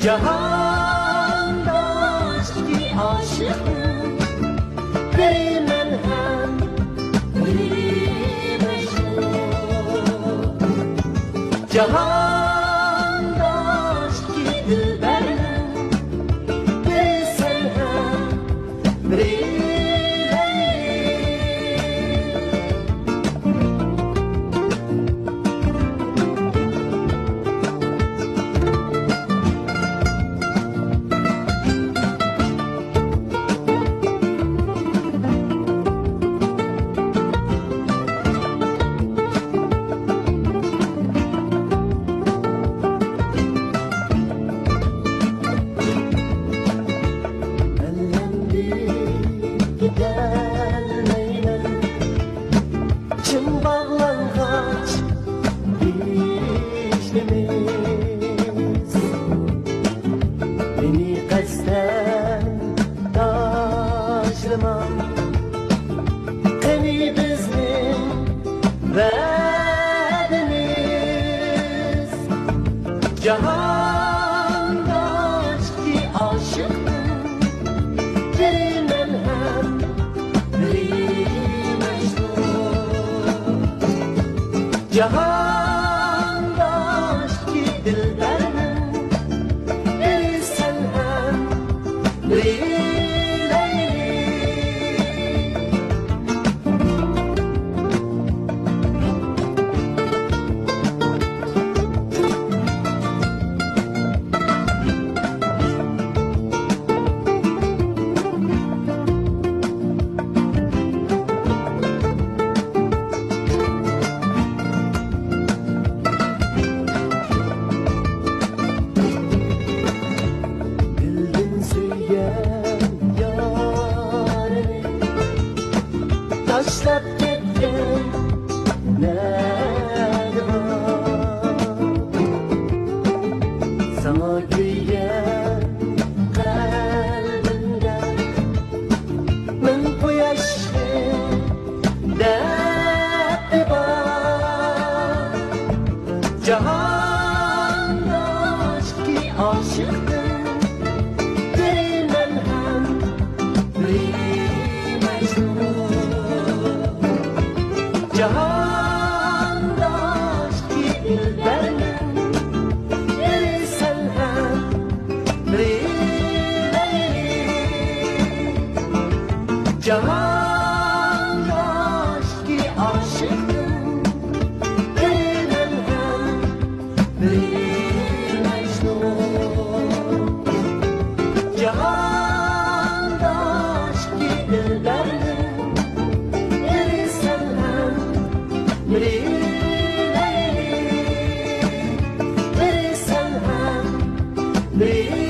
Cahanda aşkı aşıkım, biri melhem, biri Mecnun. Cahanda aşkı dilberim, biri senhem, biri çın bağlangaç dişlimiz, beni kasten taşlamam, hani bizim verdimiz. Cahanda aşkı aşıktım, biri melhem, biri Mecnun. Cahanda aşkı dilberim, biri senhem, biri taşlap gittin nerede var? Sana güyen kalbimden min quyoshning derdi var. Cahanda aşkı aşıktım, biri melhem, biri Mecnun. Cahanda aşkı dilberim, biri senhem, biri Cahanda aşkı aşıktım, biri melhem, biri Mecnun. Cahanda aşkı dilberim, biri senhem, biri senhem, biri